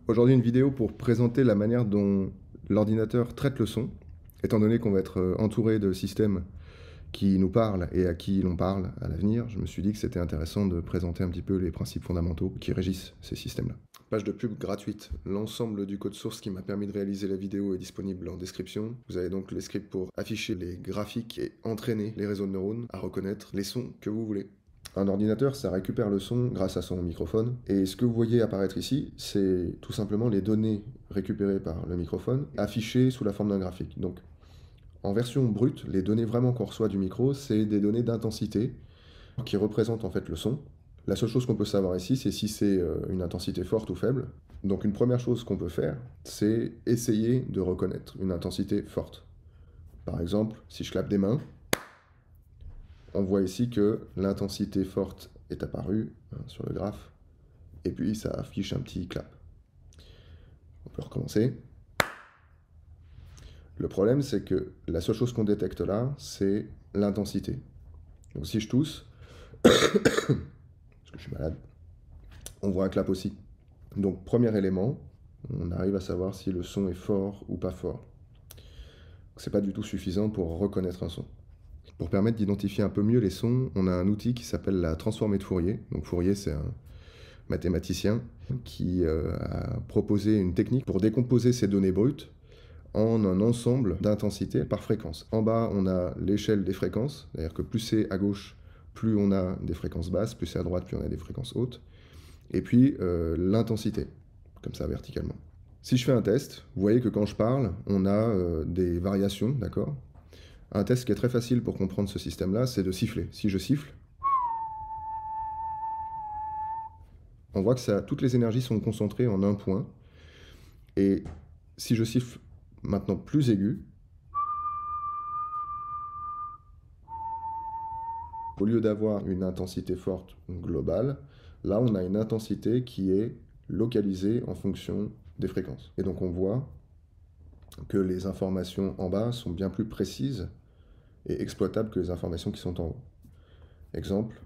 Aujourd'hui, une vidéo pour présenter la manière dont l'ordinateur traite le son, étant donné qu'on va être entouré de systèmes qui nous parlent et à qui l'on parle à l'avenir. Je me suis dit que c'était intéressant de présenter un petit peu les principes fondamentaux qui régissent ces systèmes-là. Page de pub gratuite. L'ensemble du code source qui m'a permis de réaliser la vidéo est disponible en description. Vous avez donc les scripts pour afficher les graphiques et entraîner les réseaux de neurones à reconnaître les sons que vous voulez. Un ordinateur, ça récupère le son grâce à son microphone. Et ce que vous voyez apparaître ici, c'est tout simplement les données récupérées par le microphone, affichées sous la forme d'un graphique. Donc, en version brute, les données vraiment qu'on reçoit du micro, c'est des données d'intensité qui représentent en fait le son. La seule chose qu'on peut savoir ici, c'est si c'est une intensité forte ou faible. Donc une première chose qu'on peut faire, c'est essayer de reconnaître une intensité forte. Par exemple, si je clappe des mains, on voit ici que l'intensité forte est apparue sur le graphe, et puis ça affiche un petit clap. On peut recommencer. Le problème, c'est que la seule chose qu'on détecte là, c'est l'intensité. Donc si je tousse, parce que je suis malade, on voit un clap aussi. Donc premier élément, on arrive à savoir si le son est fort ou pas fort. C'est pas du tout suffisant pour reconnaître un son. Pour permettre d'identifier un peu mieux les sons, on a un outil qui s'appelle la transformée de Fourier. Donc Fourier, c'est un mathématicien qui a proposé une technique pour décomposer ces données brutes en un ensemble d'intensités par fréquence. En bas, on a l'échelle des fréquences, c'est-à-dire que plus c'est à gauche, plus on a des fréquences basses, plus c'est à droite, plus on a des fréquences hautes. Et puis l'intensité, comme ça verticalement. Si je fais un test, vous voyez que quand je parle, on a des variations, d'accord? Un test qui est très facile pour comprendre ce système-là, c'est de siffler. Si je siffle, on voit que toutes les énergies sont concentrées en un point. Et si je siffle maintenant plus aigu, au lieu d'avoir une intensité forte globale, là on a une intensité qui est localisée en fonction des fréquences. Et donc on voit que les informations en bas sont bien plus précises et exploitables que les informations qui sont en haut. Exemple,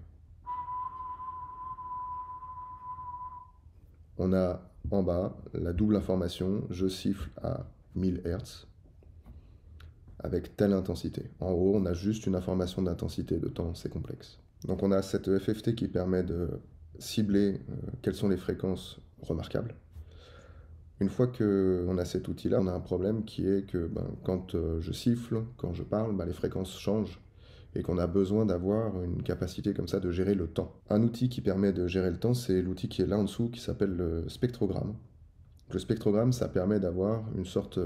on a en bas la double information, je siffle à 1000 Hz avec telle intensité. En haut, on a juste une information d'intensité de temps, c'est complexe. Donc on a cette FFT qui permet de cibler quelles sont les fréquences remarquables. Une fois qu'on a cet outil-là, on a un problème qui est que quand je siffle, quand je parle, les fréquences changent et qu'on a besoin d'avoir une capacité comme ça de gérer le temps. Un outil qui permet de gérer le temps, c'est l'outil qui est là en dessous, qui s'appelle le spectrogramme. Le spectrogramme, ça permet d'avoir une sorte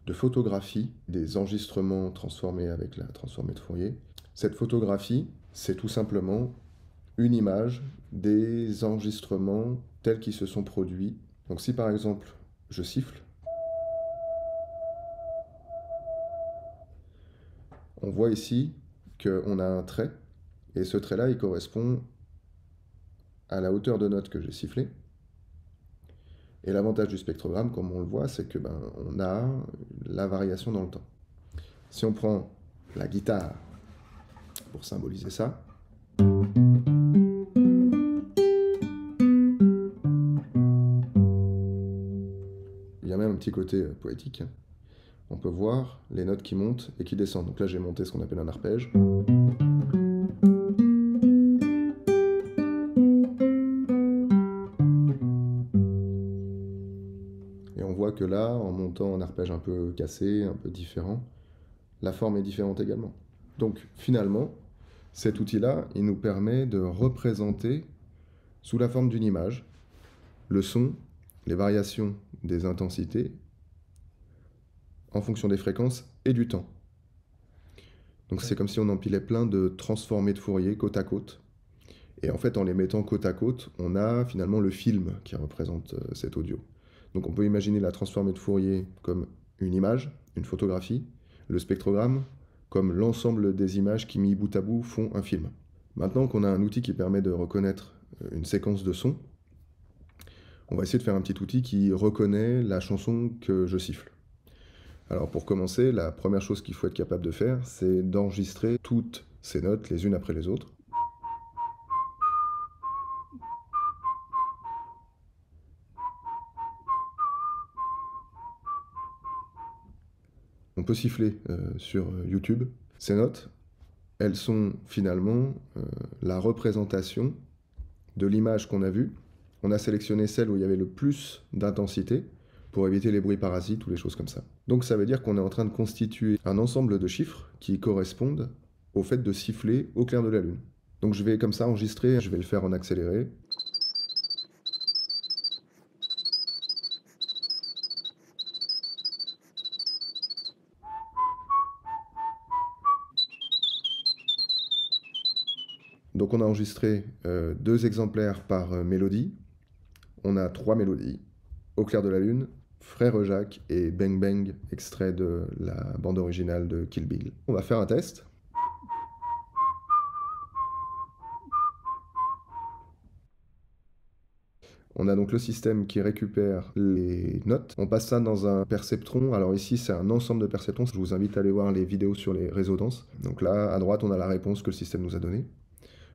de photographie des enregistrements transformés avec la transformée de Fourier. Cette photographie, c'est tout simplement une image des enregistrements tels qu'ils se sont produits. Donc si par exemple je siffle, on voit ici qu'on a un trait, et ce trait-là, il correspond à la hauteur de note que j'ai sifflée. Et l'avantage du spectrogramme, comme on le voit, c'est que on a la variation dans le temps. Si on prend la guitare pour symboliser ça, il y a même un petit côté poétique. On peut voir les notes qui montent et qui descendent. Donc là, j'ai monté ce qu'on appelle un arpège. Et on voit que là, en montant un arpège un peu cassé, un peu différent, la forme est différente également. Donc finalement, cet outil-là, il nous permet de représenter sous la forme d'une image le son, les variations des intensités en fonction des fréquences et du temps. Donc c'est comme si on empilait plein de transformés de Fourier côte à côte. Et en fait, en les mettant côte à côte, on a finalement le film qui représente cet audio. Donc on peut imaginer la transformée de Fourier comme une image, une photographie, le spectrogramme comme l'ensemble des images qui, mis bout à bout, font un film. Maintenant qu'on a un outil qui permet de reconnaître une séquence de sons, on va essayer de faire un petit outil qui reconnaît la chanson que je siffle. Alors pour commencer, la première chose qu'il faut être capable de faire, c'est d'enregistrer toutes ces notes les unes après les autres. on peut siffler sur YouTube. Ces notes, elles sont finalement la représentation de l'image qu'on a vue. On a sélectionné celle où il y avait le plus d'intensité pour éviter les bruits parasites ou les choses comme ça. Donc ça veut dire qu'on est en train de constituer un ensemble de chiffres qui correspondent au fait de siffler au clair de la lune. Donc je vais comme ça enregistrer, je vais le faire en accéléré. Donc on a enregistré 2 exemplaires par mélodie. On a 3 mélodies. Au clair de la lune, Frère Jacques et Bang Bang, extrait de la bande originale de Kill Bill. On va faire un test. On a donc le système qui récupère les notes. On passe ça dans un perceptron. Alors ici, c'est un ensemble de perceptrons. Je vous invite à aller voir les vidéos sur les résonances. Donc là, à droite, on a la réponse que le système nous a donnée.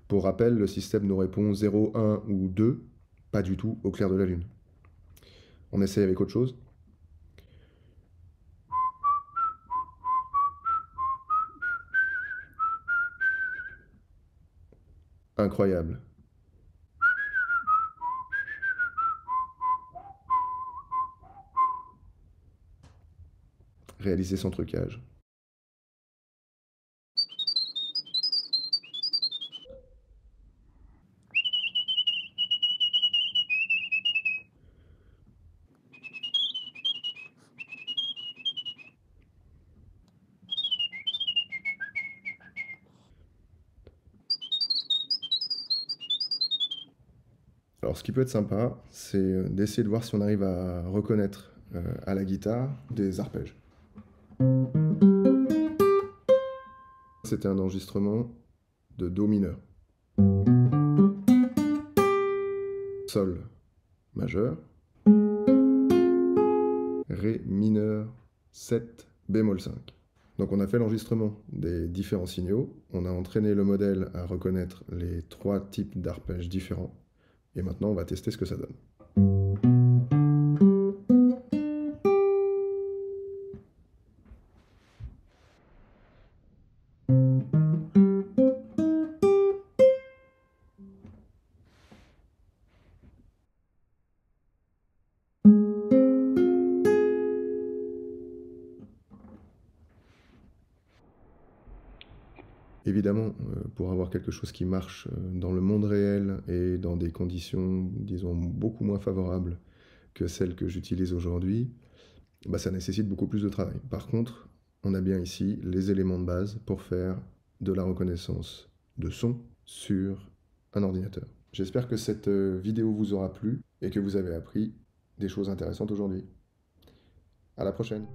Pour rappel, le système nous répond 0, 1 ou 2, pas du tout au clair de la lune. On essaye avec autre chose. Incroyable. Réalisé sans trucage. Alors, ce qui peut être sympa, c'est d'essayer de voir si on arrive à reconnaître à la guitare des arpèges. C'était un enregistrement de Do mineur. Sol majeur. Ré mineur 7 bémol 5. Donc on a fait l'enregistrement des différents signaux, on a entraîné le modèle à reconnaître les 3 types d'arpèges différents, et maintenant on va tester ce que ça donne. Évidemment, pour avoir quelque chose qui marche dans le monde réel et dans des conditions, disons, beaucoup moins favorables que celles que j'utilise aujourd'hui, bah, ça nécessite beaucoup plus de travail. Par contre, on a bien ici les éléments de base pour faire de la reconnaissance de son sur un ordinateur. J'espère que cette vidéo vous aura plu et que vous avez appris des choses intéressantes aujourd'hui. À la prochaine!